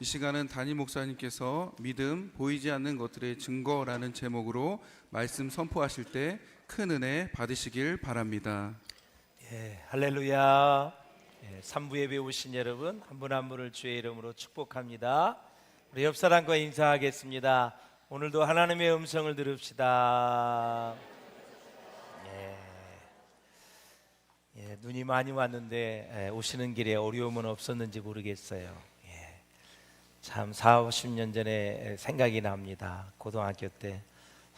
이 시간은 담임 목사님께서 믿음, 보이지 않는 것들의 증거라는 제목으로 말씀 선포하실 때 큰 은혜 받으시길 바랍니다. 할렐루야. 3부 예배 오신 여러분 한 분 한 분을 주의 이름으로 축복합니다. 우리 옆 사람과 인사하겠습니다. 오늘도 하나님의 음성을 들읍시다. 눈이 많이 왔는데 오시는 길에 어려움은 없었는지 모르겠어요. 참 40, 50년 전에 생각이 납니다. 고등학교 때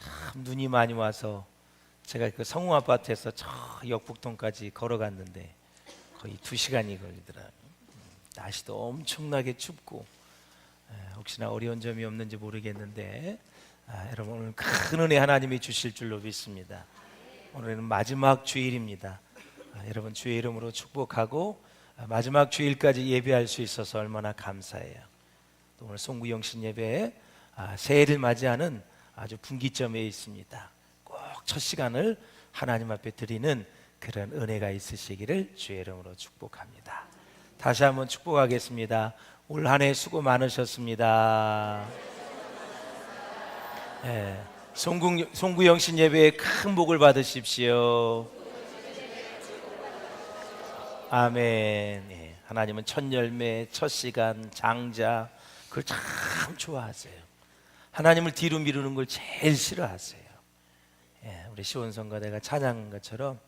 참 눈이 많이 와서 제가 그 성우 아파트에서 저 역북동까지 걸어갔는데 거의 2시간이 걸리더라고요. 날씨도 엄청나게 춥고 혹시나 어려운 점이 없는지 모르겠는데 여러분 오늘 큰 은혜 하나님이 주실 줄로 믿습니다. 오늘은 마지막 주일입니다. 여러분 주의 이름으로 축복하고 마지막 주일까지 예배할 수 있어서 얼마나 감사해요. 또 오늘 송구영신 예배 새해를 맞이하는 아주 분기점에 있습니다. 꼭 첫 시간을 하나님 앞에 드리는 그런 은혜가 있으시기를 주의 이름으로 축복합니다. 다시 한번 축복하겠습니다. 올 한 해 수고 많으셨습니다. 송구영신 예배에 큰 복을 받으십시오. 아멘. 하나님은 첫 열매, 첫 시간, 장자 그걸 참 좋아하세요. 하나님을 뒤로 미루는 걸 제일 싫어하세요. 우리 시온성가대가 찬양한 것처럼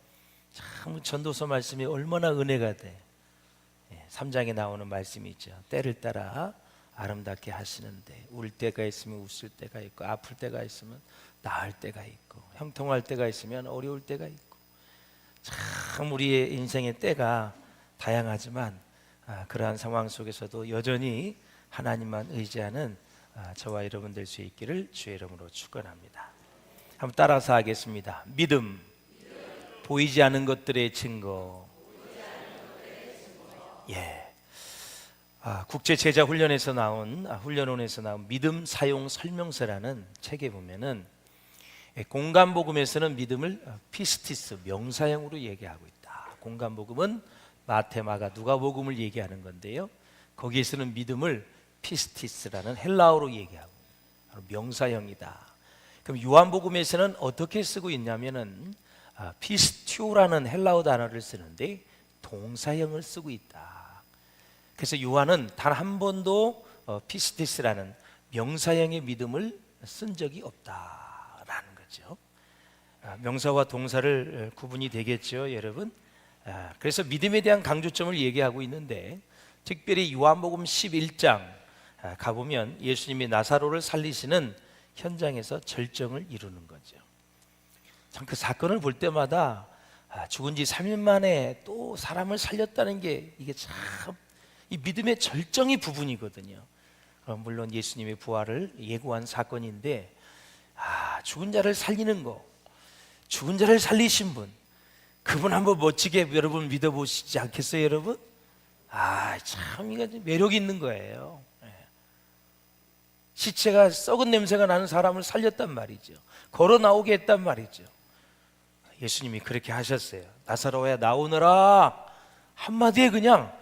참 전도서 말씀이 얼마나 은혜가 돼. 3장에 나오는 말씀이 있죠. 때를 따라 아름답게 하시는데 울 때가 있으면 웃을 때가 있고 아플 때가 있으면 나을 때가 있고 형통할 때가 있으면 어려울 때가 있고 참 우리의 인생의 때가 다양하지만 그러한 상황 속에서도 여전히 하나님만 의지하는 저와 여러분 될 수 있기를 주의 이름으로 축원합니다. 한번 따라서 하겠습니다. 믿음, 보이지 않는 것들의 증거. 국제 제자 훈련에서 나온 훈련원에서 나온 믿음 사용 설명서라는 책에 보면은 공간 복음에서는 믿음을 피스티스 명사형으로 얘기하고 있다. 공간 복음은 마태, 마가, 누가 복음을 얘기하는 건데요. 거기에서는 믿음을 피스티스라는 헬라어로 얘기하고 명사형이다. 그럼 요한복음에서는 어떻게 쓰고 있냐면은 피스티오라는 헬라어 단어를 쓰는데 동사형을 쓰고 있다. 그래서 요한은 단 한 번도 피스티스라는 명사형의 믿음을 쓴 적이 없다라는 거죠. 명사와 동사를 구분이 되겠죠, 여러분? 그래서 믿음에 대한 강조점을 얘기하고 있는데 특별히 요한복음 11장 가보면 예수님이 나사로를 살리시는 현장에서 절정을 이루는 거죠. 참 그 사건을 볼 때마다 죽은 지 3일 만에 또 사람을 살렸다는 게 이게 참 이 믿음의 절정의 부분이거든요. 물론 예수님의 부활을 예고한 사건인데 죽은 자를 살리는 거, 죽은 자를 살리신 분, 그분 한번 멋지게 여러분 믿어보시지 않겠어요, 여러분? 참 이거 매력 있는 거예요. 시체가 썩은 냄새가 나는 사람을 살렸단 말이죠. 걸어 나오게 했단 말이죠. 예수님이 그렇게 하셨어요. 나사로야 나오너라 한마디에 그냥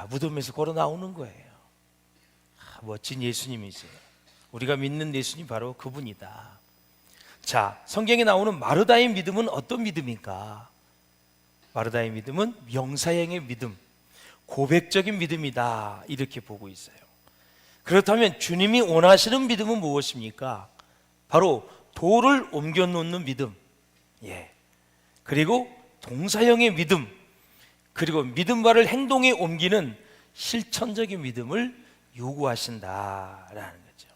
무덤에서 걸어 나오는 거예요. 멋진 예수님이세요. 우리가 믿는 예수님 바로 그분이다. 자, 성경에 나오는 마르다의 믿음은 어떤 믿음입니까? 마르다의 믿음은 명사형의 믿음, 고백적인 믿음이다 이렇게 보고 있어요. 그렇다면 주님이 원하시는 믿음은 무엇입니까? 바로 돌을 옮겨 놓는 믿음, 그리고 동사형의 믿음, 그리고 믿음과를 행동에 옮기는 실천적인 믿음을 요구하신다라는 거죠.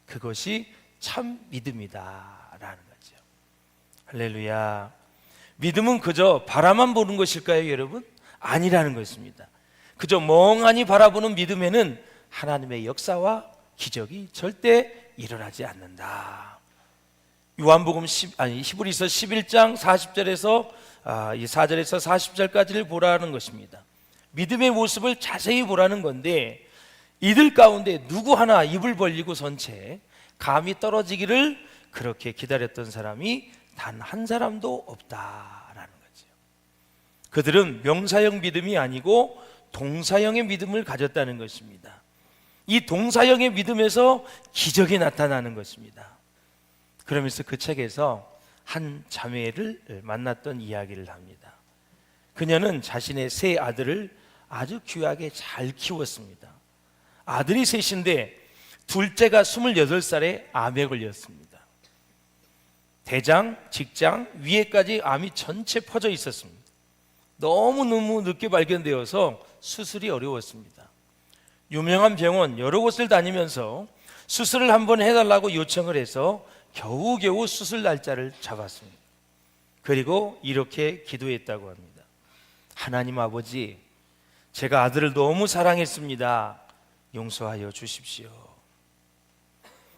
그것이 참 믿음이다라는 거죠. 할렐루야. 믿음은 그저 바라만 보는 것일까요, 여러분? 아니라는 것입니다. 그저 멍하니 바라보는 믿음에는 하나님의 역사와 기적이 절대 일어나지 않는다. 요한복음 히브리서 11장 40절에서 4절에서 40절까지를 보라는 것입니다. 믿음의 모습을 자세히 보라는 건데 이들 가운데 누구 하나 입을 벌리고 선 채 감이 떨어지기를 그렇게 기다렸던 사람이 단 한 사람도 없다라는 거죠. 그들은 명사형 믿음이 아니고 동사형의 믿음을 가졌다는 것입니다. 이 동사형의 믿음에서 기적이 나타나는 것입니다. 그러면서 그 책에서 한 자매를 만났던 이야기를 합니다. 그녀는 자신의 세 아들을 아주 귀하게 잘 키웠습니다. 아들이 셋인데 둘째가 28살에 암에 걸렸습니다. 대장, 직장, 위에까지 암이 전체 퍼져 있었습니다. 너무너무 늦게 발견되어서 수술이 어려웠습니다. 유명한 병원 여러 곳을 다니면서 수술을 한번 해달라고 요청을 해서 겨우겨우 수술 날짜를 잡았습니다. 그리고 이렇게 기도했다고 합니다. 하나님 아버지, 제가 아들을 너무 사랑했습니다. 용서하여 주십시오.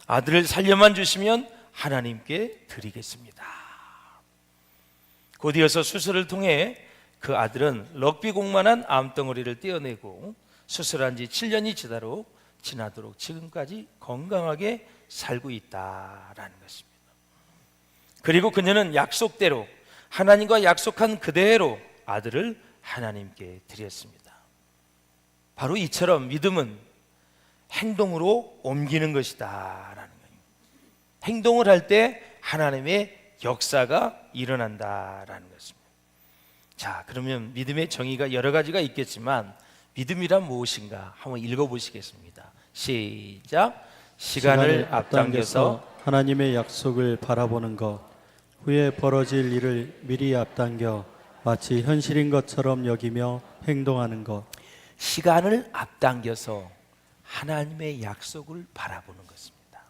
아들을 살려만 주시면 하나님께 드리겠습니다. 곧이어서 수술을 통해 그 아들은 럭비공만한 암덩어리를 떼어내고 수술한 지 7년이 지나도록 지금까지 건강하게 살고 있다라는 것입니다. 그리고 그녀는 약속대로, 하나님과 약속한 그대로 아들을 하나님께 드렸습니다. 바로 이처럼 믿음은 행동으로 옮기는 것이다 라는 거예요. 행동을 할 때 하나님의 역사가 일어난다라는 것입니다. 자, 그러면 믿음의 정의가 여러 가지가 있겠지만 믿음이란 무엇인가 한번 읽어보시겠습니다. 시작. 시간을 앞당겨서 하나님의 약속을 바라보는 것, 후에 벌어질 일을 미리 앞당겨 마치 현실인 것처럼 여기며 행동하는 것. 시간을 앞당겨서 하나님의 약속을 바라보는 것입니다.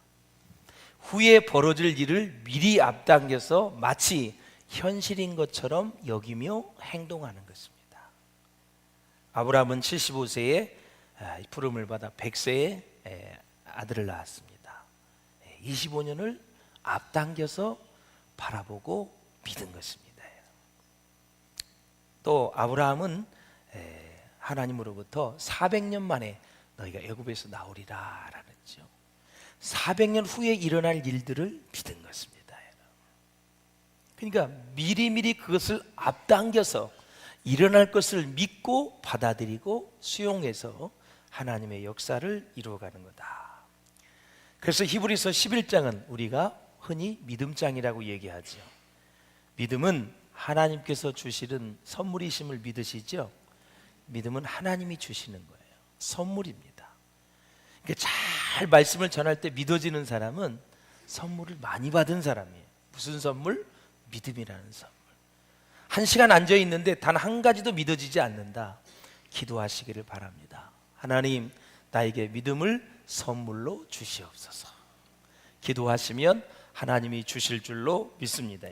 후에 벌어질 일을 미리 앞당겨서 마치 현실인 것처럼 여기며 행동하는 것입니다. 아브라함은 75세에 부름을 받아 100세에 아들을 낳았습니다. 25년을 앞당겨서 바라보고 믿은 것입니다. 또 아브라함은 하나님으로부터 400년 만에 너희가 애굽에서 나오리라 라는죠. 400년 후에 일어날 일들을 믿은 것입니다. 그러니까 미리미리 그것을 앞당겨서 일어날 것을 믿고 받아들이고 수용해서 하나님의 역사를 이루어가는 거다. 그래서 히브리서 11장은 우리가 흔히 믿음장이라고 얘기하죠. 믿음은 하나님께서 주시는 선물이심을 믿으시죠? 믿음은 하나님이 주시는 거예요. 선물입니다. 그러니까 잘 말씀을 전할 때 믿어지는 사람은 선물을 많이 받은 사람이에요. 무슨 선물? 믿음이라는 선물. 한 시간 앉아 있는데 단 한 가지도 믿어지지 않는다. 기도하시기를 바랍니다. 하나님, 나에게 믿음을 선물로 주시옵소서. 기도하시면 하나님이 주실 줄로 믿습니다.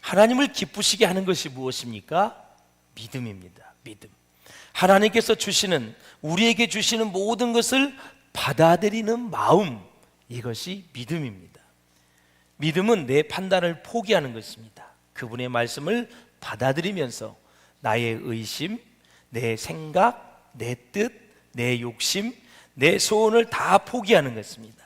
하나님을 기쁘시게 하는 것이 무엇입니까? 믿음입니다. 믿음. 하나님께서 주시는, 우리에게 주시는 모든 것을 받아들이는 마음, 이것이 믿음입니다. 믿음은 내 판단을 포기하는 것입니다. 그분의 말씀을 받아들이면서 나의 의심, 내 생각, 내 뜻, 내 욕심, 내 소원을 다 포기하는 것입니다.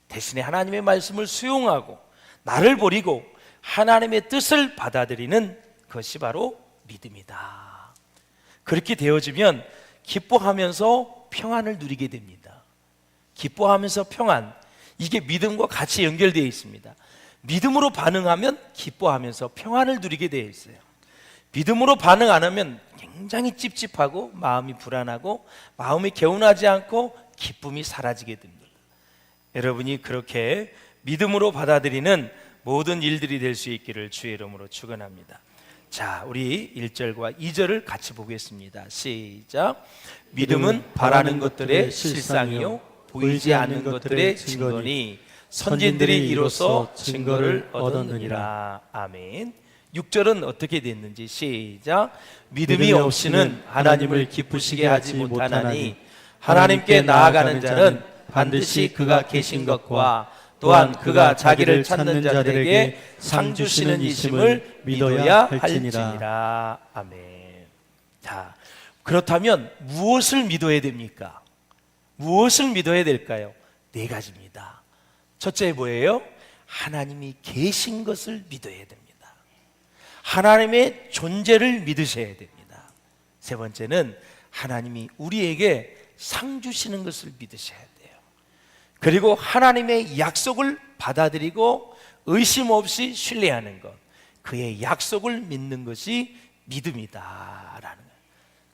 대신에 하나님의 말씀을 수용하고 나를 버리고 하나님의 뜻을 받아들이는 것이 바로 믿음이다. 그렇게 되어지면 기뻐하면서 평안을 누리게 됩니다. 기뻐하면서 평안, 이게 믿음과 같이 연결되어 있습니다. 믿음으로 반응하면 기뻐하면서 평안을 누리게 되어 있어요. 믿음으로 반응 안 하면 굉장히 찝찝하고 마음이 불안하고 마음이 개운하지 않고 기쁨이 사라지게 됩니다. 여러분이 그렇게 믿음으로 받아들이는 모든 일들이 될 수 있기를 주의 이름으로 축원합니다. 자, 우리 1절과 2절을 같이 보겠습니다. 시작. 믿음은 바라는 것들의 실상이요 보이지 않는 것들의 증거니 선진들이 이로써 증거를 얻었느니라. 아멘. 6절은 어떻게 됐는지 시작. 믿음이 없이는 하나님을 기쁘시게 하지 못하나니 하나님께 나아가는 자는 반드시 그가 계신 것과 또한 그가 자기를 찾는 자들에게 상 주시는 이심을 믿어야 할지니라. 아멘. 자, 그렇다면 무엇을 믿어야 됩니까? 무엇을 믿어야 될까요? 네 가지입니다. 첫째 뭐예요? 하나님이 계신 것을 믿어야 됩니다. 하나님의 존재를 믿으셔야 됩니다. 세 번째는 하나님이 우리에게 상 주시는 것을 믿으셔야 돼요. 그리고 하나님의 약속을 받아들이고 의심 없이 신뢰하는 것, 그의 약속을 믿는 것이 믿음이다라는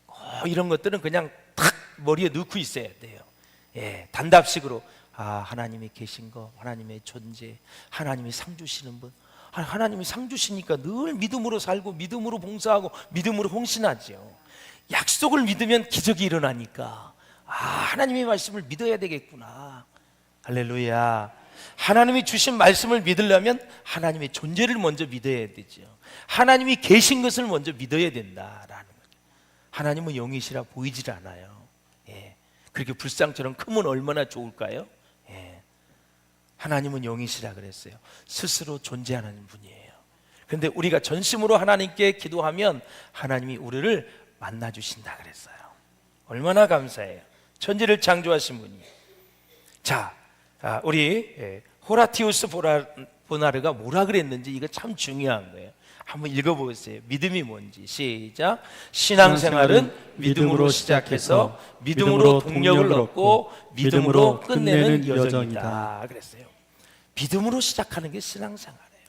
거예요. 이런 것들은 그냥 탁 머리에 넣고 있어야 돼요. 단답식으로 하나님이 계신 거, 하나님의 존재, 하나님이 상 주시는 분, 하나님이 상 주시니까 늘 믿음으로 살고 믿음으로 봉사하고 믿음으로 헌신하죠. 약속을 믿으면 기적이 일어나니까 하나님의 말씀을 믿어야 되겠구나. 할렐루야. 하나님이 주신 말씀을 믿으려면 하나님의 존재를 먼저 믿어야 되죠. 하나님이 계신 것을 먼저 믿어야 된다라는 거죠. 하나님은 영이시라 보이질 않아요. 그렇게 불상처럼 크면 얼마나 좋을까요? 하나님은 영이시라 그랬어요. 스스로 존재하는 분이에요. 그런데 우리가 전심으로 하나님께 기도하면 하나님이 우리를 만나주신다 그랬어요. 얼마나 감사해요. 천지를 창조하신 분이. 자, 우리 호라티우스 보나르가 뭐라 그랬는지 이거 참 중요한 거예요. 한번 읽어보세요. 믿음이 뭔지. 시작. 신앙생활은 믿음으로 시작해서 믿음으로 동력을 얻고 믿음으로 끝내는 여정이다 그랬어요. 믿음으로 시작하는 게 신앙생활이에요.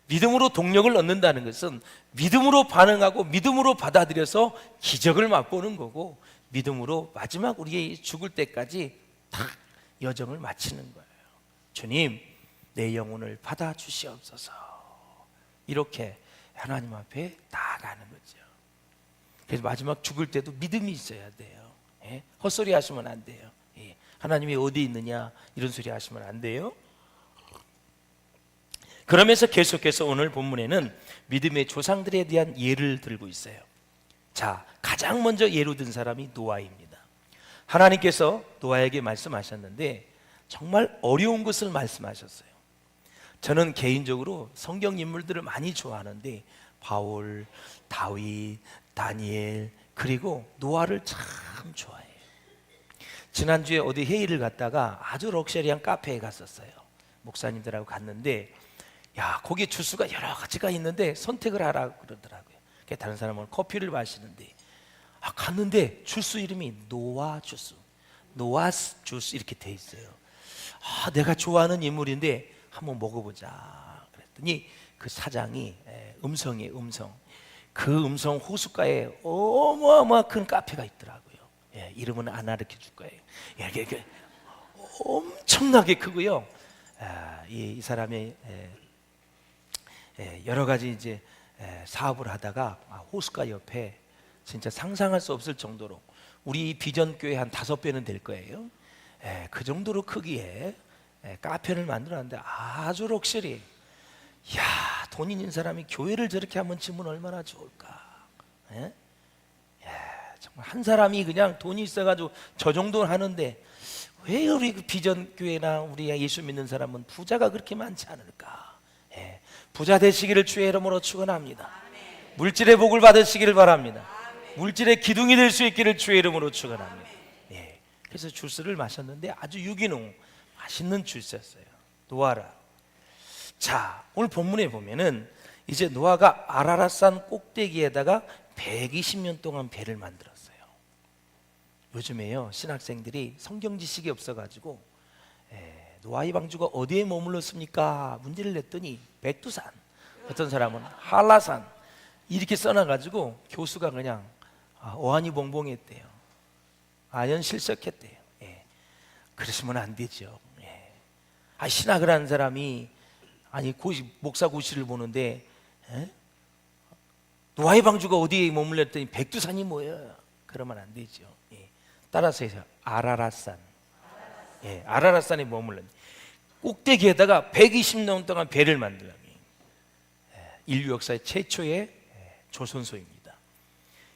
믿음으로 동력을 얻는다는 것은 믿음으로 반응하고 믿음으로 받아들여서 기적을 맛보는 거고, 믿음으로 마지막 우리의 죽을 때까지 다 여정을 마치는 거예요. 주님, 내 영혼을 받아주시옵소서. 이렇게 하나님 앞에 나아가는 거죠. 그래서 마지막 죽을 때도 믿음이 있어야 돼요. 헛소리 하시면 안 돼요. 하나님이 어디 있느냐 이런 소리 하시면 안 돼요. 그러면서 계속해서 오늘 본문에는 믿음의 조상들에 대한 예를 들고 있어요. 자, 가장 먼저 예로 든 사람이 노아입니다. 하나님께서 노아에게 말씀하셨는데 정말 어려운 것을 말씀하셨어요. 저는 개인적으로 성경 인물들을 많이 좋아하는데 바울, 다윗, 다니엘, 그리고 노아를 참 좋아해요. 지난주에 어디 회의를 갔다가 아주 럭셔리한 카페에 갔었어요. 목사님들하고 갔는데 거기 주스가 여러 가지가 있는데 선택을 하라고 그러더라고요. 다른 사람은 커피를 마시는데 갔는데 주스 이름이 노아 주스, 노아스 주스 이렇게 돼 있어요. 내가 좋아하는 인물인데 한번 먹어보자 그랬더니 그 사장이 음성이에요. 그 음성 호숫가에 어마어마한 큰 카페가 있더라고요. 이름은 안 가르쳐 줄 거예요. 이게 엄청나게 크고요. 이 사람이 여러 가지 이제 사업을 하다가 호숫가 옆에 진짜 상상할 수 없을 정도로 우리 비전 교회 한 5배는 될 거예요. 그 정도로 크기에 카페를 만들었는데 아주 럭셔리. 돈 있는 사람이 교회를 저렇게 한번 치면 얼마나 좋을까. 정말 한 사람이 그냥 돈이 있어가지고 저 정도 하는데 왜 우리 그 비전 교회나 우리 예수 믿는 사람은 부자가 그렇게 많지 않을까. 부자 되시기를 주의 이름으로 축원합니다. 물질의 복을 받으시기를 바랍니다. 물질의 기둥이 될 수 있기를 주의 이름으로 축원합니다. 그래서 주스를 마셨는데 아주 유기농 맛있는 주스였어요. 노아라. 자, 오늘 본문에 보면은 이제 노아가 아라랏산 꼭대기에다가 120년 동안 배를 만들었어요. 요즘에요 신학생들이 성경 지식이 없어가지고 노아의 방주가 어디에 머물렀습니까? 문제를 냈더니 백두산, 어떤 사람은 한라산 이렇게 써놔가지고 교수가 그냥 어안이 봉봉했대요. 아연실석했대요. 그러시면 안 되죠. 신학을 하는 사람이 목사 고시를 보는데 노아의 방주가 어디에 머물렀더니 백두산이 뭐예요? 그러면 안 되죠. 따라서 해서 아라랏산. 아라랏산에 머물렀는데 꼭대기에다가 120년 동안 배를 만들면 인류 역사의 최초의 조선소입니다.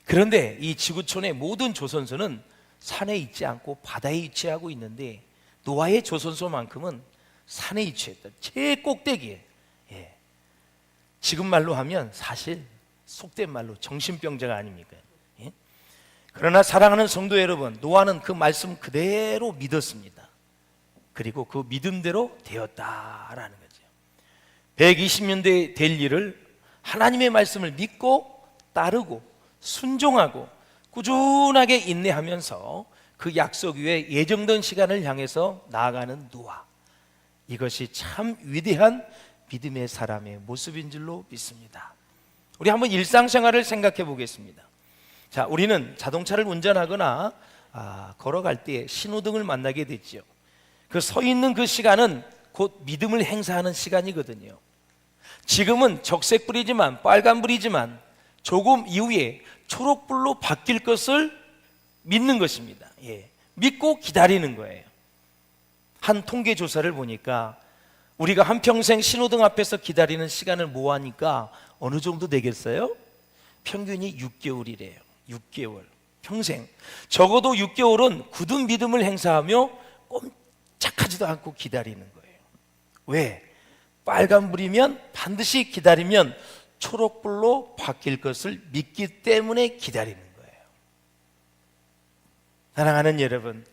그런데 이 지구촌의 모든 조선소는 산에 있지 않고 바다에 위치하고 있는데 노아의 조선소만큼은 산에 위치했다. 최꼭대기에. 지금 말로 하면 사실 속된 말로 정신병자가 아닙니까? 그러나 사랑하는 성도 여러분, 노아는 그 말씀 그대로 믿었습니다. 그리고 그 믿음대로 되었다라는 거죠. 120년 될 일을 하나님의 말씀을 믿고 따르고 순종하고 꾸준하게 인내하면서 그 약속 위에 예정된 시간을 향해서 나아가는 노아, 이것이 참 위대한 믿음의 사람의 모습인 줄로 믿습니다. 우리 한번 일상생활을 생각해 보겠습니다. 자, 우리는 자동차를 운전하거나 걸어갈 때 신호등을 만나게 되죠. 그 서 있는 그 시간은 곧 믿음을 행사하는 시간이거든요. 지금은 적색불이지만, 빨간불이지만 조금 이후에 초록불로 바뀔 것을 믿는 것입니다. 믿고 기다리는 거예요. 한 통계 조사를 보니까 우리가 한평생 신호등 앞에서 기다리는 시간을 모아니까 어느 정도 되겠어요? 평균이 6개월이래요. 6개월. 평생. 적어도 6개월은 굳은 믿음을 행사하며 꼼짝하지도 않고 기다리는 거예요. 왜? 빨간불이면 반드시 기다리면 초록불로 바뀔 것을 믿기 때문에 기다리는 거예요. 사랑하는 여러분,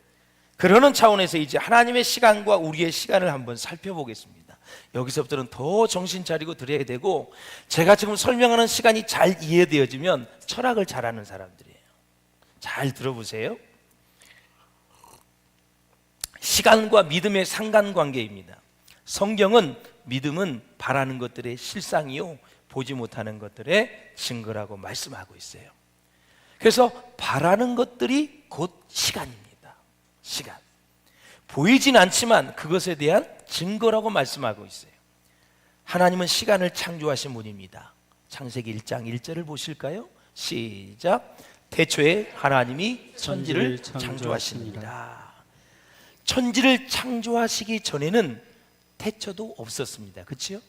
그러는 차원에서 이제 하나님의 시간과 우리의 시간을 한번 살펴보겠습니다. 여기서부터는 더 정신 차리고 드려야 되고, 제가 지금 설명하는 시간이 잘 이해되어지면 철학을 잘하는 사람들이에요. 잘 들어보세요. 시간과 믿음의 상관관계입니다. 성경은 믿음은 바라는 것들의 실상이요, 보지 못하는 것들의 증거라고 말씀하고 있어요. 그래서 바라는 것들이 곧 시간입니다. 시간. 보이진 않지만 그것에 대한 증거라고 말씀하고 있어요. 하나님은 시간을 창조하신 분입니다. 창세기 1장 1절을 보실까요? 시작. 태초에 하나님이 천지를 창조하십니다. 천지를 창조하시기 전에는 태초도 없었습니다. 그렇죠?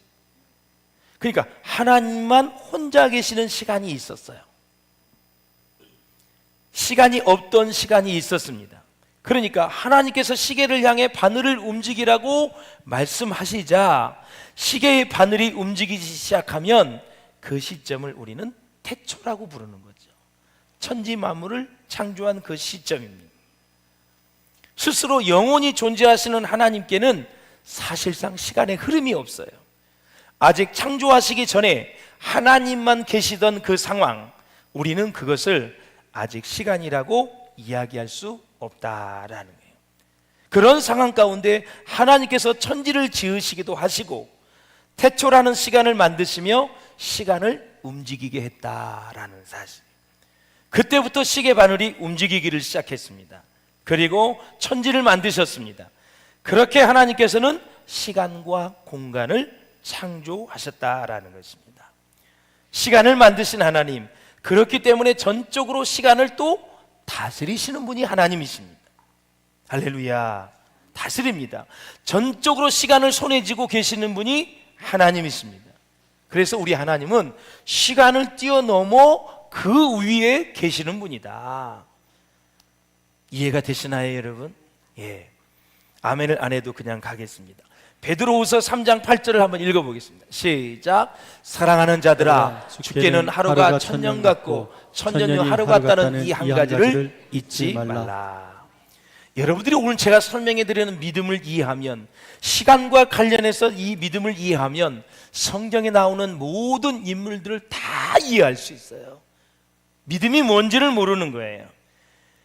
그러니까 하나님만 혼자 계시는 시간이 있었어요. 시간이 없던 시간이 있었습니다. 그러니까 하나님께서 시계를 향해 바늘을 움직이라고 말씀하시자 시계의 바늘이 움직이기 시작하면 그 시점을 우리는 태초라고 부르는 거죠. 천지 만물을 창조한 그 시점입니다. 스스로 영원히 존재하시는 하나님께는 사실상 시간의 흐름이 없어요. 아직 창조하시기 전에 하나님만 계시던 그 상황, 우리는 그것을 아직 시간이라고 이야기할 수 없다라는 거예요. 그런 상황 가운데 하나님께서 천지를 지으시기도 하시고 태초라는 시간을 만드시며 시간을 움직이게 했다라는 사실. 그때부터 시계 바늘이 움직이기를 시작했습니다. 그리고 천지를 만드셨습니다. 그렇게 하나님께서는 시간과 공간을 창조하셨다라는 것입니다. 시간을 만드신 하나님, 그렇기 때문에 전적으로 시간을 또 다스리시는 분이 하나님이십니다. 할렐루야. 다스립니다. 전적으로 시간을 손에 쥐고 계시는 분이 하나님이십니다. 그래서 우리 하나님은 시간을 뛰어넘어 그 위에 계시는 분이다. 이해가 되시나요, 여러분? 예. 아멘을 안 해도 그냥 가겠습니다. 베드로후서 3장 8절을 한번 읽어보겠습니다. 시작. 사랑하는 자들아, 주께는 하루가 천년 같고 천년이 하루 같다는 이 한 가지를 잊지 말라. 여러분들이 오늘 제가 설명해드리는 믿음을 이해하면, 시간과 관련해서 이 믿음을 이해하면 성경에 나오는 모든 인물들을 다 이해할 수 있어요. 믿음이 뭔지를 모르는 거예요.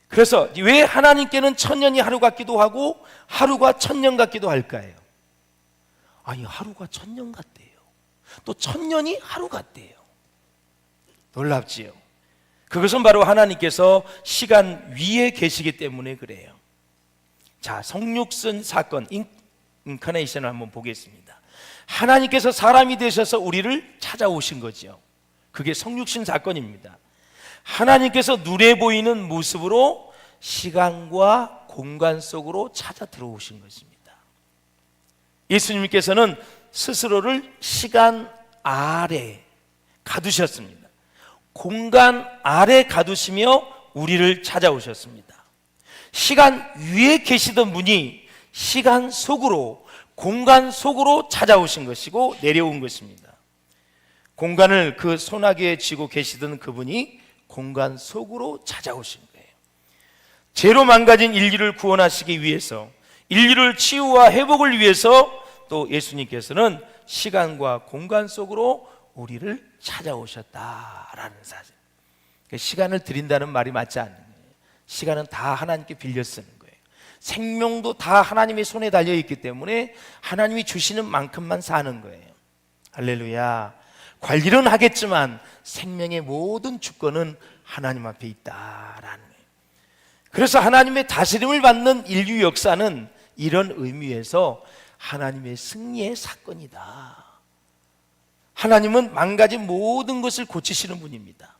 그래서 왜 하나님께는 천년이 하루 같기도 하고 하루가 천년 같기도 할까요? 아니, 하루가 천년 같대요. 또 천년이 하루 같대요. 놀랍지요? 그것은 바로 하나님께서 시간 위에 계시기 때문에 그래요. 자, 성육신 사건, 인카네이션을 한번 보겠습니다. 하나님께서 사람이 되셔서 우리를 찾아오신 거죠. 그게 성육신 사건입니다. 하나님께서 눈에 보이는 모습으로 시간과 공간 속으로 찾아 들어오신 것입니다. 예수님께서는 스스로를 시간 아래 가두셨습니다. 공간 아래 가두시며 우리를 찾아오셨습니다. 시간 위에 계시던 분이 시간 속으로, 공간 속으로 찾아오신 것이고 내려온 것입니다. 공간을 그 소나기에 쥐고 계시던 그분이 공간 속으로 찾아오신 거예요. 죄로 망가진 인류를 구원하시기 위해서, 인류를 치유와 회복을 위해서 또 예수님께서는 시간과 공간 속으로 우리를 찾아오셨다라는 사실. 시간을 드린다는 말이 맞지 않는 거예요. 시간은 다 하나님께 빌려 쓰는 거예요. 생명도 다 하나님의 손에 달려 있기 때문에 하나님이 주시는 만큼만 사는 거예요. 할렐루야. 관리는 하겠지만 생명의 모든 주권은 하나님 앞에 있다라는 거예요. 그래서 하나님의 다스림을 받는 인류 역사는 이런 의미에서 하나님의 승리의 사건이다. 하나님은 망가진 모든 것을 고치시는 분입니다.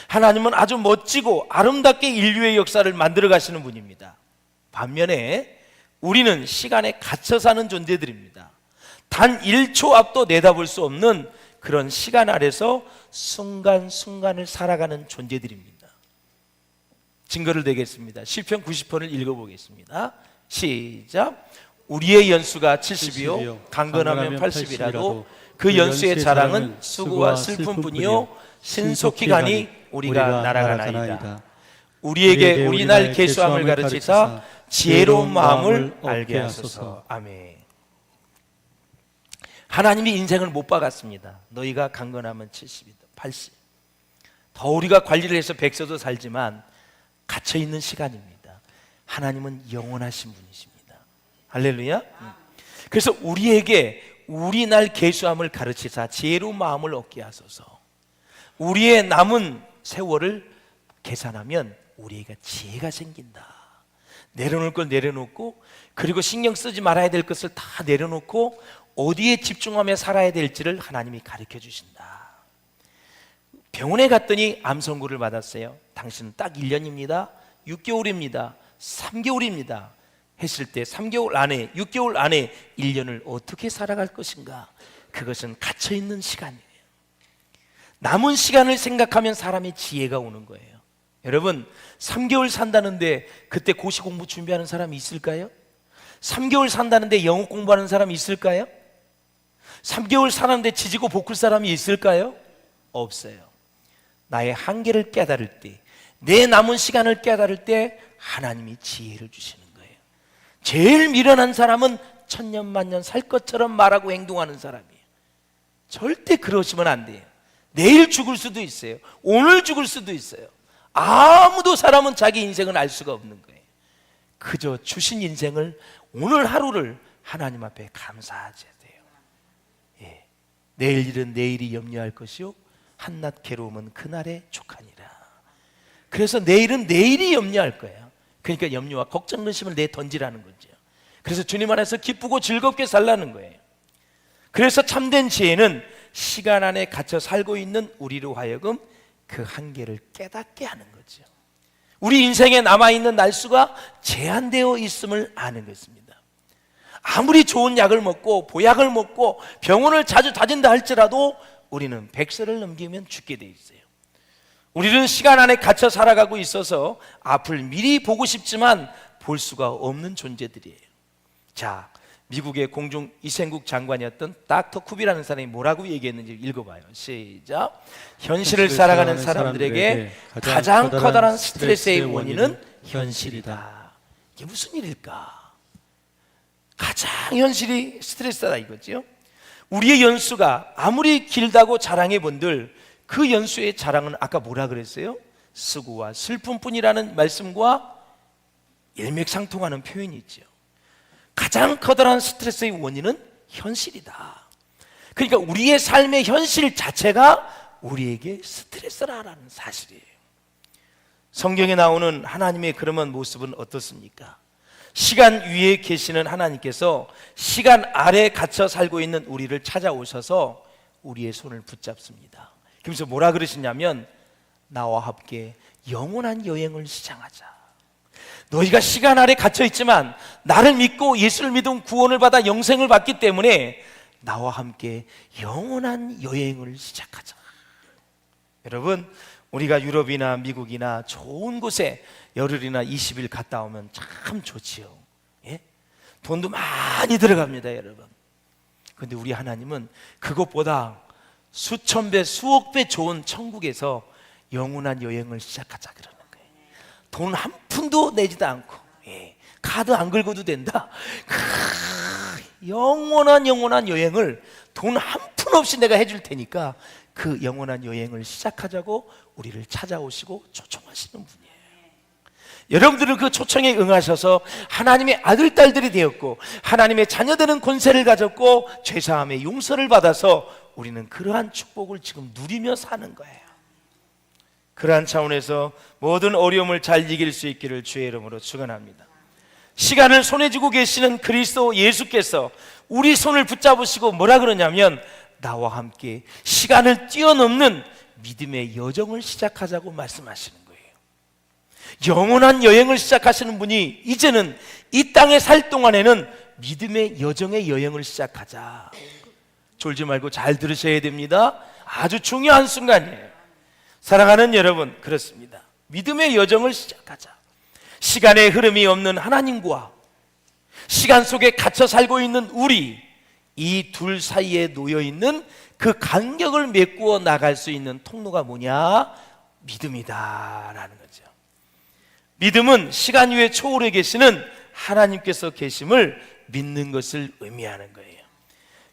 하나님은 아주 멋지고 아름답게 인류의 역사를 만들어 가시는 분입니다. 반면에 우리는 시간에 갇혀 사는 존재들입니다. 단 1초 앞도 내다볼 수 없는 그런 시간 아래서 순간순간을 살아가는 존재들입니다. 증거를 대겠습니다. 시편 90편을 읽어보겠습니다. 시작. 우리의 연수가 70이요 강건하면 80이라도 그 연수의 자랑은 수고와 슬픔뿐이요 신속히 가니 우리가 날아가나이다. 우리에게 우리 날 계수함을 가르치사 지혜로운 마음을 알게 하소서. 아멘. 하나님이 인생을 못 박았습니다. 너희가 강건하면 70이다 80. 더 우리가 관리를 해서 100세도 살지만 갇혀있는 시간입니다. 하나님은 영원하신 분이십니다. 할렐루야. 그래서 우리에게 우리 날 계수함을 가르치사 지혜로운 마음을 얻게 하소서. 우리의 남은 세월을 계산하면 우리에게 지혜가 생긴다. 내려놓을 걸 내려놓고, 그리고 신경 쓰지 말아야 될 것을 다 내려놓고 어디에 집중하며 살아야 될지를 하나님이 가르쳐 주신다. 병원에 갔더니 암 선고를 받았어요. 당신은 딱 1년입니다 6개월입니다 3개월입니다 했을 때 3개월 안에 6개월 안에 1년을 어떻게 살아갈 것인가? 그것은 갇혀있는 시간이에요. 남은 시간을 생각하면 사람의 지혜가 오는 거예요. 여러분 3개월 산다는데 그때 고시 공부 준비하는 사람이 있을까요? 3개월 산다는데 영어 공부하는 사람이 있을까요? 3개월 사는데 지지고 볶을 사람이 있을까요? 없어요. 나의 한계를 깨달을 때, 내 남은 시간을 깨달을 때 하나님이 지혜를 주시는 거예요. 제일 미련한 사람은 천년만년 살 것처럼 말하고 행동하는 사람이에요. 절대 그러시면 안 돼요. 내일 죽을 수도 있어요. 오늘 죽을 수도 있어요. 아무도 사람은 자기 인생을 알 수가 없는 거예요. 그저 주신 인생을, 오늘 하루를 하나님 앞에 감사하셔야 돼요. 예. 내일 일은 내일이 염려할 것이요 한낱 괴로움은 그날에 족하니라. 그래서 내일은 내일이 염려할 거예요. 그러니까 염려와 걱정 근심을 내던지라는 거죠. 그래서 주님 안에서 기쁘고 즐겁게 살라는 거예요. 그래서 참된 지혜는 시간 안에 갇혀 살고 있는 우리로 하여금 그 한계를 깨닫게 하는 거죠. 우리 인생에 남아있는 날수가 제한되어 있음을 아는 것입니다. 아무리 좋은 약을 먹고 보약을 먹고 병원을 자주 다닌다 할지라도 우리는 100세를 넘기면 죽게 돼 있어요. 우리는 시간 안에 갇혀 살아가고 있어서 앞을 미리 보고 싶지만 볼 수가 없는 존재들이에요. 자, 미국의 공중 이생국 장관이었던 닥터 쿱이라는 사람이 뭐라고 얘기했는지 읽어봐요. 시작. 현실을 살아가는 사람들에게 가장 커다란 스트레스의 원인은 현실이다. 이게 무슨 일일까? 가장 현실이 스트레스다 이거죠. 우리의 연수가 아무리 길다고 자랑해 본들 그 연수의 자랑은 아까 뭐라 그랬어요? 수고와 슬픔뿐이라는 말씀과 일맥상통하는 표현이 있죠. 가장 커다란 스트레스의 원인은 현실이다. 그러니까 우리의 삶의 현실 자체가 우리에게 스트레스라는 사실이에요. 성경에 나오는 하나님의 그런 모습은 어떻습니까? 시간 위에 계시는 하나님께서 시간 아래 갇혀 살고 있는 우리를 찾아오셔서 우리의 손을 붙잡습니다. 그래서 뭐라 그러시냐면 나와 함께 영원한 여행을 시작하자. 너희가 시간 아래 갇혀 있지만 나를 믿고 예수를 믿음 구원을 받아 영생을 받기 때문에 나와 함께 영원한 여행을 시작하자. 여러분, 우리가 유럽이나 미국이나 좋은 곳에 열흘이나 20일 갔다 오면 참 좋지요. 예? 돈도 많이 들어갑니다, 여러분. 그런데 우리 하나님은 그것보다 수천 배, 수억 배 좋은 천국에서 영원한 여행을 시작하자 그러는 거예요. 돈 한 푼도 내지도 않고, 예, 카드 안 긁어도 된다. 영원한 여행을 돈 한 푼 없이 내가 해줄 테니까 그 영원한 여행을 시작하자고 우리를 찾아오시고 초청하시는 분이에요. 여러분들은 그 초청에 응하셔서 하나님의 아들, 딸들이 되었고 하나님의 자녀되는 권세를 가졌고 죄사함의 용서를 받아서 우리는 그러한 축복을 지금 누리며 사는 거예요. 그러한 차원에서 모든 어려움을 잘 이길 수 있기를 주의 이름으로 축원합니다. 시간을 손에 쥐고 계시는 그리스도 예수께서 우리 손을 붙잡으시고 뭐라 그러냐면 나와 함께 시간을 뛰어넘는 믿음의 여정을 시작하자고 말씀하시는 거예요. 영원한 여행을 시작하시는 분이 이제는 이 땅에 살 동안에는 믿음의 여정의 여행을 시작하자. 졸지 말고 잘 들으셔야 됩니다. 아주 중요한 순간이에요. 사랑하는 여러분, 그렇습니다. 믿음의 여정을 시작하자. 시간의 흐름이 없는 하나님과 시간 속에 갇혀 살고 있는 우리, 이 둘 사이에 놓여 있는 그 간격을 메꾸어 나갈 수 있는 통로가 뭐냐? 믿음이다라는 거죠. 믿음은 시간 위에 초월해 계시는 하나님께서 계심을 믿는 것을 의미하는 거예요.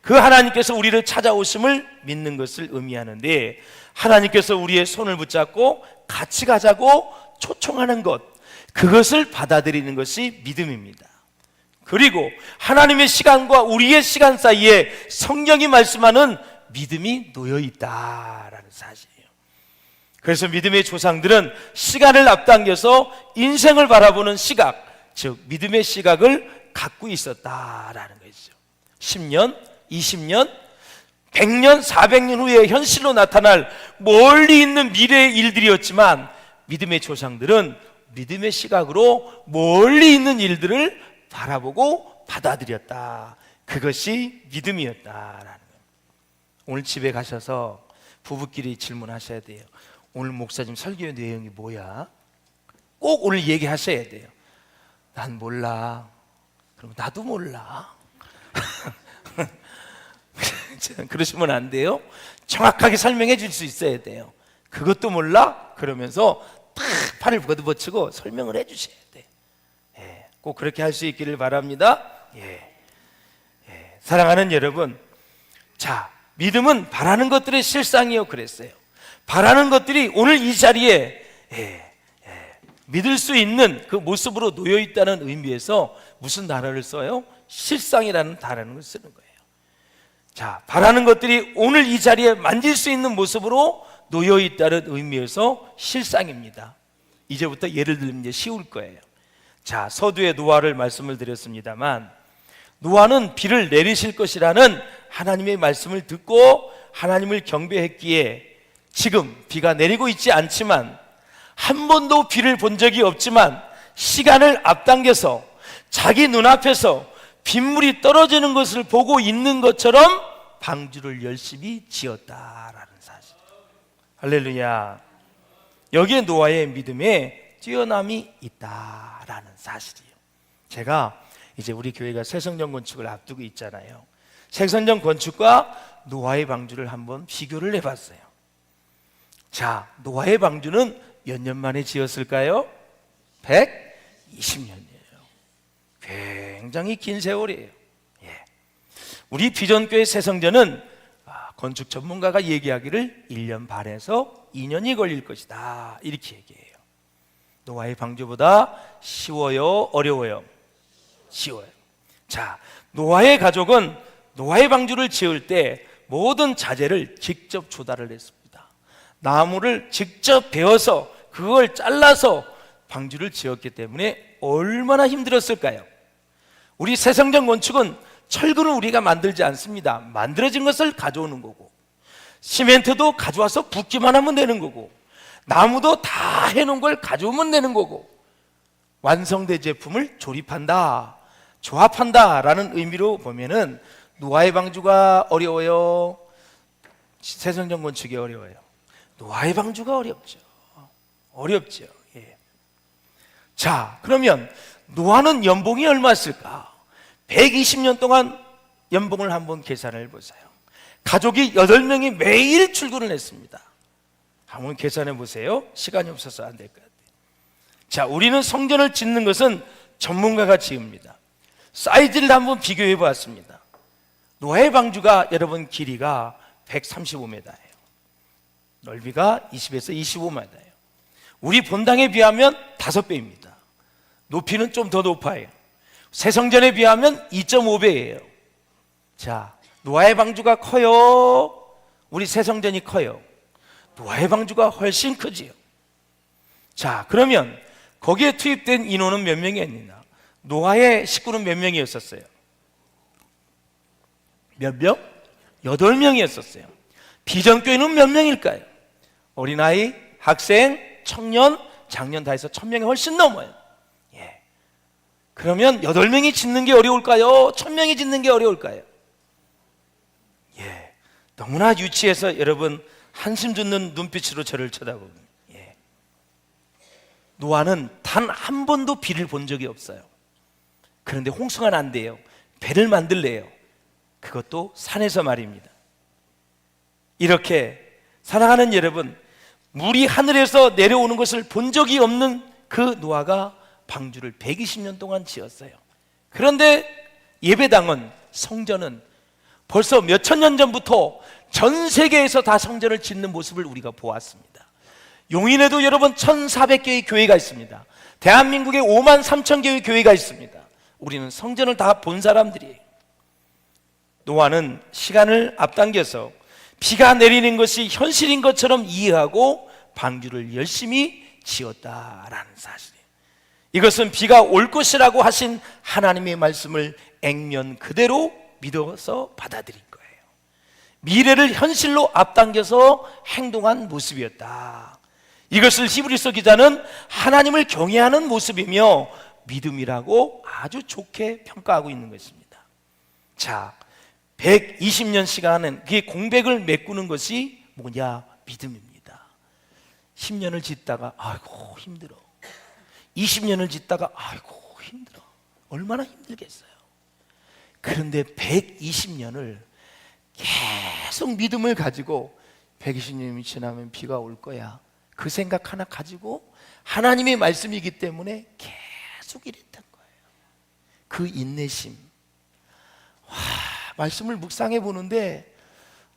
그 하나님께서 우리를 찾아오심을 믿는 것을 의미하는데, 하나님께서 우리의 손을 붙잡고 같이 가자고 초청하는 것, 그것을 받아들이는 것이 믿음입니다. 그리고 하나님의 시간과 우리의 시간 사이에 성경이 말씀하는 믿음이 놓여 있다라는 사실이에요. 그래서 믿음의 조상들은 시간을 앞당겨서 인생을 바라보는 시각, 즉 믿음의 시각을 갖고 있었다라는 거죠. 10년, 20년, 100년, 400년 후에 현실로 나타날 멀리 있는 미래의 일들이었지만 믿음의 조상들은 믿음의 시각으로 멀리 있는 일들을 바라보고 받아들였다. 그것이 믿음이었다라는 거예요. 오늘 집에 가셔서 부부끼리 질문하셔야 돼요. 오늘 목사님 설교 내용이 뭐야? 꼭 오늘 얘기하셔야 돼요. 난 몰라. 그럼 나도 몰라. 그러시면 안 돼요. 정확하게 설명해 줄 수 있어야 돼요. 그것도 몰라? 그러면서 탁 팔을 걷어붙이고 설명을 해 주셔야 돼요. 꼭 그렇게 할 수 있기를 바랍니다. 사랑하는 여러분, 자, 믿음은 바라는 것들의 실상이요 그랬어요. 바라는 것들이 오늘 이 자리에 믿을 수 있는 그 모습으로 놓여 있다는 의미에서 무슨 단어를 써요? 실상이라는 단어를 쓰는 거예요. 자, 바라는 것들이 오늘 이 자리에 만질 수 있는 모습으로 놓여 있다는 의미에서 실상입니다. 이제부터 예를 들면 이제 쉬울 거예요. 자, 서두에 노아를 말씀을 드렸습니다만, 노아는 비를 내리실 것이라는 하나님의 말씀을 듣고 하나님을 경배했기에 지금 비가 내리고 있지 않지만, 한 번도 비를 본 적이 없지만 시간을 앞당겨서 자기 눈앞에서 빗물이 떨어지는 것을 보고 있는 것처럼 방주를 열심히 지었다라는 사실. 할렐루야. 여기에 노아의 믿음에 뛰어남이 있다라는 사실이에요. 제가 이제 우리 교회가 새성전 건축을 앞두고 있잖아요. 새성전 건축과 노아의 방주를 한번 비교를 해봤어요. 자, 노아의 방주는 몇 년 만에 지었을까요? 120년이에요. 굉장히 긴 세월이에요. 우리 비전교회 새성전은 건축 전문가가 얘기하기를 1년 반에서 2년이 걸릴 것이다, 이렇게 얘기해요. 노아의 방주보다 쉬워요, 어려워요? 쉬워요. 자, 노아의 가족은 노아의 방주를 지을 때 모든 자재를 직접 조달을 했습니다. 나무를 직접 베어서 그걸 잘라서 방주를 지었기 때문에 얼마나 힘들었을까요? 우리 새성전 건축은 철근을 우리가 만들지 않습니다. 만들어진 것을 가져오는 거고, 시멘트도 가져와서 붓기만 하면 되는 거고, 나무도 다 해놓은 걸 가져오면 되는 거고, 완성된 제품을 조립한다, 조합한다라는 의미로 보면은 노아의 방주가 어려워요? 새성전 건축이 어려워요? 노아의 방주가 어렵죠. 어렵죠. 자, 그러면 노아는 연봉이 얼마였을까? 120년 동안 연봉을 한번 계산을 해보세요. 가족이 8명이 매일 출근을 했습니다. 한번 계산해 보세요. 시간이 없어서 안 될 것 같아요. 자, 우리는 성전을 짓는 것은 전문가가 지읍니다. 사이즈를 한번 비교해 보았습니다. 노아의 방주가 여러분 길이가 135m예요. 넓이가 20에서 25m예요. 우리 본당에 비하면 5배입니다. 높이는 좀 더 높아요. 새 성전에 비하면 2.5배예요. 자, 노아의 방주가 커요? 우리 새 성전이 커요? 노아의 방주가 훨씬 크지요. 자, 그러면 거기에 투입된 인원은 몇 명이었느냐? 노아의 식구는 몇 명이었었어요? 몇 명? 8명이었었어요. 비전교회는 몇 명일까요? 어린아이, 학생, 청년, 장년 다 해서 1000명이 훨씬 넘어요. 예. 그러면 8명이 짓는 게 어려울까요? 1000명이 짓는 게 어려울까요? 예. 너무나 유치해서 여러분 한심 돋는 눈빛으로 저를 쳐다봅니다. 예. 노아는 단 한 번도 비를 본 적이 없어요. 그런데 홍수가 난대요. 배를 만들래요. 그것도 산에서 말입니다. 이렇게 사랑하는 여러분, 물이 하늘에서 내려오는 것을 본 적이 없는 그 노아가 방주를 120년 동안 지었어요. 그런데 예배당은, 성전은 벌써 몇천 년 전부터 전 세계에서 다 성전을 짓는 모습을 우리가 보았습니다. 용인에도 여러분 1400개의 교회가 있습니다. 대한민국에 5만 3천 개의 교회가 있습니다. 우리는 성전을 다 본 사람들이에요. 노아는 시간을 앞당겨서 비가 내리는 것이 현실인 것처럼 이해하고 방주를 열심히 지었다라는 사실이에요. 이것은 비가 올 것이라고 하신 하나님의 말씀을 액면 그대로 믿어서 받아들인 거예요. 미래를 현실로 앞당겨서 행동한 모습이었다. 이것을 히브리서 기자는 하나님을 경외하는 모습이며 믿음이라고 아주 좋게 평가하고 있는 것입니다. 자, 120년 시간은 그 공백을 메꾸는 것이 뭐냐? 믿음입니다. 10년을 짓다가 아이고 힘들어. 20년을 짓다가 아이고 힘들어. 얼마나 힘들겠어요. 그런데 120년을 계속 믿음을 가지고 120년이 지나면 비가 올 거야. 그 생각 하나 가지고 하나님의 말씀이기 때문에 계속 이랬던 거예요. 그 인내심. 와, 말씀을 묵상해 보는데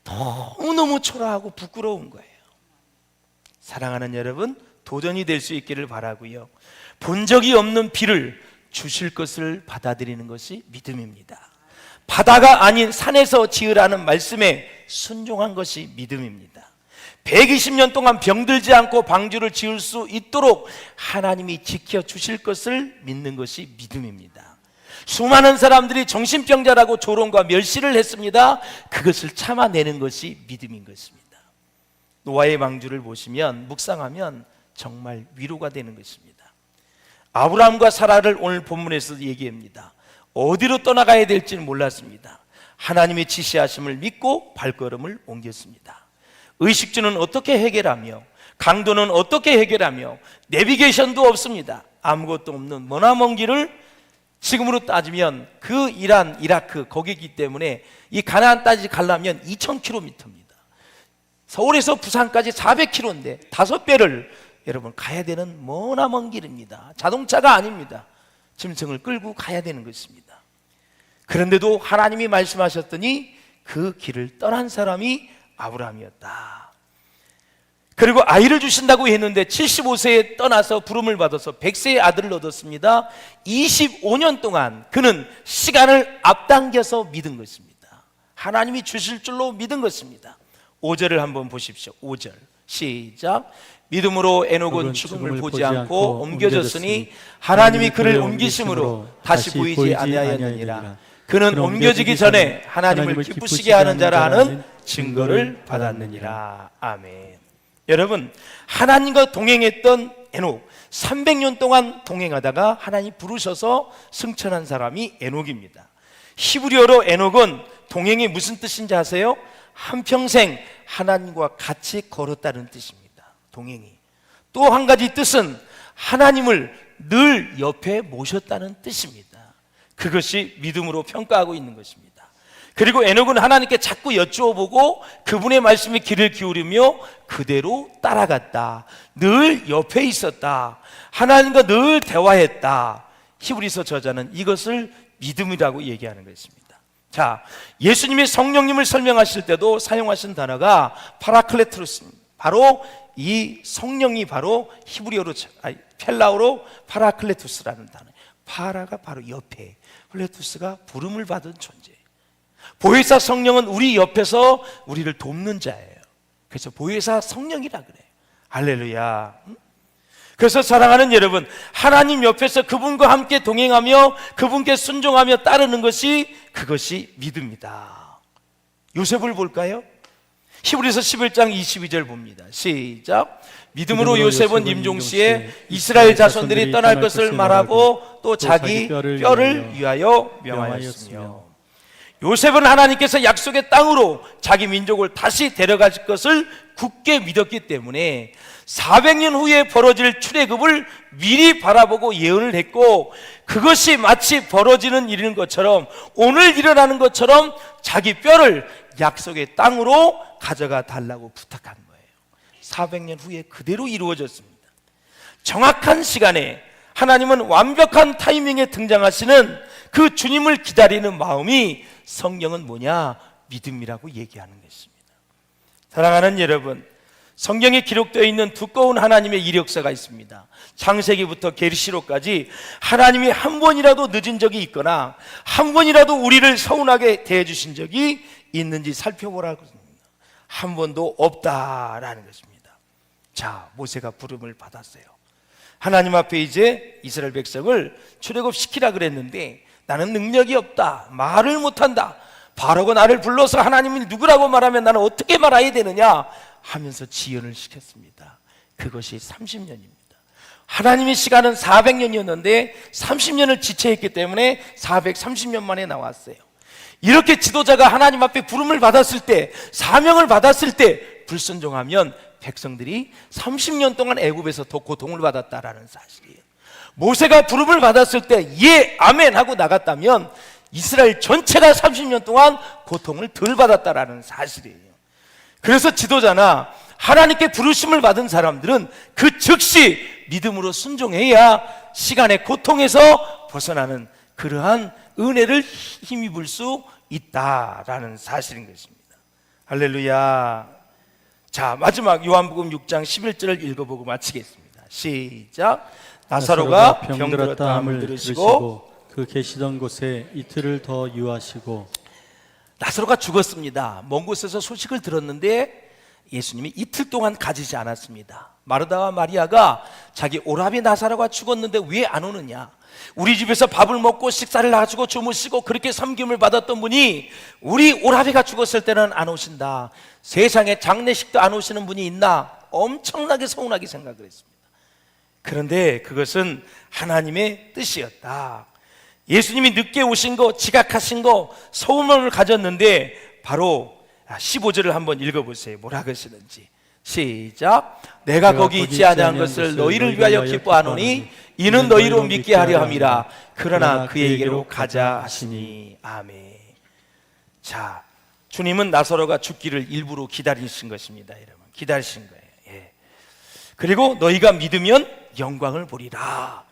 너무너무 초라하고 부끄러운 거예요. 사랑하는 여러분, 도전이 될 수 있기를 바라고요. 본 적이 없는 비를 주실 것을 받아들이는 것이 믿음입니다. 바다가 아닌 산에서 지으라는 말씀에 순종한 것이 믿음입니다. 120년 동안 병들지 않고 방주를 지을 수 있도록 하나님이 지켜주실 것을 믿는 것이 믿음입니다. 수많은 사람들이 정신병자라고 조롱과 멸시를 했습니다. 그것을 참아내는 것이 믿음인 것입니다. 노아의 방주를 보시면, 묵상하면 정말 위로가 되는 것입니다. 아브라함과 사라를 오늘 본문에서 얘기합니다. 어디로 떠나가야 될지는 몰랐습니다. 하나님의 지시하심을 믿고 발걸음을 옮겼습니다. 의식주는 어떻게 해결하며, 강도는 어떻게 해결하며, 내비게이션도 없습니다. 아무것도 없는 머나먼 길을, 지금으로 따지면 그 이란, 이라크 거기기 때문에 이 가나안 따지 가려면 2000km입니다. 서울에서 부산까지 400km인데 5배를 여러분 가야 되는 머나먼 길입니다. 자동차가 아닙니다. 짐승을 끌고 가야 되는 것입니다. 그런데도 하나님이 말씀하셨더니 그 길을 떠난 사람이 아브라함이었다. 그리고 아이를 주신다고 했는데 75세에 떠나서 부름을 받아서 100세의 아들을 얻었습니다. 25년 동안 그는 시간을 앞당겨서 믿은 것입니다. 하나님이 주실 줄로 믿은 것입니다. 5절을 한번 보십시오. 5절 시작. 믿음으로 에녹은 죽음을 보지 않고 옮겨졌으니 하나님이 그를 옮기심으로 다시 보이지 아니하였느니라. 그는 옮겨지기 전에 하나님을 기쁘시게 하는 자라 하는 증거를 받았느니라. 아멘. 여러분, 하나님과 동행했던 에녹, 300년 동안 동행하다가 하나님 부르셔서 승천한 사람이 에녹입니다. 히브리어로 에녹은 동행이 무슨 뜻인지 아세요? 한평생 하나님과 같이 걸었다는 뜻입니다. 동행이. 또 한 가지 뜻은 하나님을 늘 옆에 모셨다는 뜻입니다. 그것이 믿음으로 평가하고 있는 것입니다. 그리고 에녹은 하나님께 자꾸 여쭈어보고 그분의 말씀에 귀를 기울이며 그대로 따라갔다. 늘 옆에 있었다. 하나님과 늘 대화했다. 히브리서 저자는 이것을 믿음이라고 얘기하는 것입니다. 자, 예수님이 성령님을 설명하실 때도 사용하신 단어가 파라클레토스입니다. 바로 이 성령이 바로 히브리어로 펠라오로 파라클레투스라는 단어. 파라가 바로 옆에, 클레투스가 부름을 받은 존재. 보혜사 성령은 우리 옆에서 우리를 돕는 자예요. 그래서 보혜사 성령이라 그래요. 할렐루야. 그래서 사랑하는 여러분, 하나님 옆에서 그분과 함께 동행하며 그분께 순종하며 따르는 것이, 그것이 믿음이다. 요셉을 볼까요? 히브리서 11장 22절 봅니다. 시작. 믿음으로 요셉은 임종시에 이스라엘 자손들이 떠날 것을 말하고 또 자기 뼈를 위하여 명하였으며, 요셉은 하나님께서 약속의 땅으로 자기 민족을 다시 데려가실 것을 굳게 믿었기 때문에 400년 후에 벌어질 출애굽을 미리 바라보고 예언을 했고, 그것이 마치 벌어지는 일인 것처럼, 오늘 일어나는 것처럼 자기 뼈를 약속의 땅으로 가져가 달라고 부탁한 거예요. 400년 후에 그대로 이루어졌습니다. 정확한 시간에 하나님은 완벽한 타이밍에 등장하시는 그 주님을 기다리는 마음이, 성경은 뭐냐? 믿음이라고 얘기하는 것입니다. 사랑하는 여러분, 성경에 기록되어 있는 두꺼운 하나님의 이력서가 있습니다. 창세기부터 계시록까지 하나님이 한 번이라도 늦은 적이 있거나 한 번이라도 우리를 서운하게 대해주신 적이 있는지 살펴보라고 합니다. 한 번도 없다라는 것입니다. 자, 모세가 부름을 받았어요. 하나님 앞에 이제 이스라엘 백성을 출애굽시키라 그랬는데, 나는 능력이 없다, 말을 못한다, 바로가 나를 불러서 하나님이 누구라고 말하면 나는 어떻게 말해야 되느냐 하면서 지연을 시켰습니다. 그것이 30년입니다. 하나님의 시간은 400년이었는데 30년을 지체했기 때문에 430년 만에 나왔어요. 이렇게 지도자가 하나님 앞에 부름을 받았을 때, 사명을 받았을 때 불순종하면 백성들이 30년 동안 애굽에서 더 고통을 받았다라는 사실이에요. 모세가 부름을 받았을 때 예, 아멘 하고 나갔다면 이스라엘 전체가 30년 동안 고통을 덜 받았다라는 사실이에요. 그래서 지도자나 하나님께 부르심을 받은 사람들은 그 즉시 믿음으로 순종해야 시간의 고통에서 벗어나는 그러한 은혜를 힘입을 수 있다라는 사실인 것입니다. 할렐루야. 자, 마지막 요한복음 6장 11절을 읽어보고 마치겠습니다. 시작. 나사로가 병들었다 함을 들으시고 그 계시던 곳에 이틀을 더 유하시고. 나사로가 죽었습니다. 먼 곳에서 소식을 들었는데 예수님이 이틀 동안 가지지 않았습니다. 마르다와 마리아가 자기 오라비 나사로가 죽었는데 왜 안 오느냐, 우리 집에서 밥을 먹고 식사를 하시고 주무시고 그렇게 섬김을 받았던 분이 우리 오라비가 죽었을 때는 안 오신다, 세상에 장례식도 안 오시는 분이 있나, 엄청나게 서운하게 생각을 했습니다. 그런데 그것은 하나님의 뜻이었다. 예수님이 늦게 오신 거, 지각하신 거, 서운함을 가졌는데 바로 15절을 한번 읽어보세요. 뭐라 그러시는지. 시작. 내가 거기 있지 아니한 것을 너희를 위하여 기뻐하노니 이는 너희로 믿게 하려 함이라. 그러나 그에게로 가자 하시니. 아멘. 자, 주님은 나사로가 죽기를 일부러 기다리신 것입니다. 여러분, 기다리신 거예요. 예. 그리고 너희가 믿으면 영광을 보리라.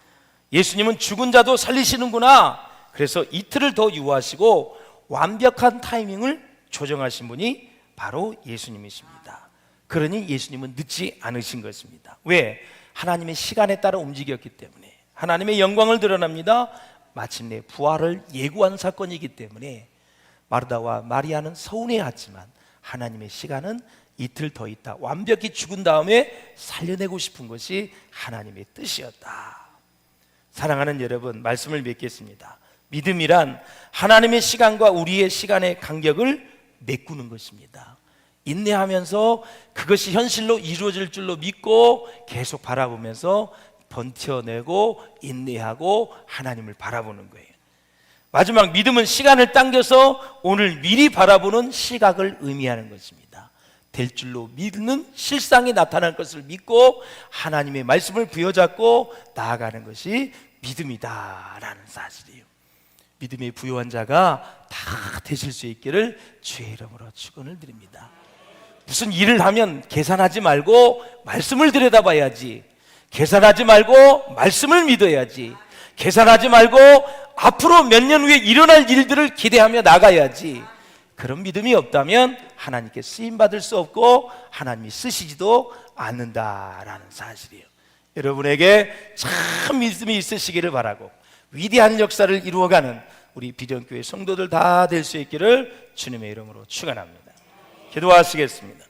예수님은 죽은 자도 살리시는구나. 그래서 이틀을 더 유하시고 완벽한 타이밍을 조정하신 분이 바로 예수님이십니다. 그러니 예수님은 늦지 않으신 것입니다. 왜? 하나님의 시간에 따라 움직였기 때문에, 하나님의 영광을 드러납니다. 마침내 부활을 예고한 사건이기 때문에 마르다와 마리아는 서운해하지만 하나님의 시간은 이틀 더 있다, 완벽히 죽은 다음에 살려내고 싶은 것이 하나님의 뜻이었다. 사랑하는 여러분, 말씀을 맺겠습니다. 믿음이란 하나님의 시간과 우리의 시간의 간격을 메꾸는 것입니다. 인내하면서 그것이 현실로 이루어질 줄로 믿고 계속 바라보면서 버텨내고 인내하고 하나님을 바라보는 거예요. 마지막, 믿음은 시간을 당겨서 오늘 미리 바라보는 시각을 의미하는 것입니다. 될 줄로 믿는 실상이 나타날 것을 믿고 하나님의 말씀을 부여잡고 나아가는 것이 믿음이다라는 사실이에요. 믿음의 부요한 자가 다 되실 수 있기를 주의 이름으로 축원을 드립니다. 무슨 일을 하면 계산하지 말고 말씀을 들여다봐야지, 계산하지 말고 말씀을 믿어야지, 계산하지 말고 앞으로 몇 년 후에 일어날 일들을 기대하며 나가야지. 그런 믿음이 없다면 하나님께 쓰임받을 수 없고 하나님이 쓰시지도 않는다라는 사실이에요. 여러분에게 참 믿음이 있으시기를 바라고 위대한 역사를 이루어가는 우리 비전교회 성도들 다 될 수 있기를 주님의 이름으로 축원합니다. 기도하시겠습니다.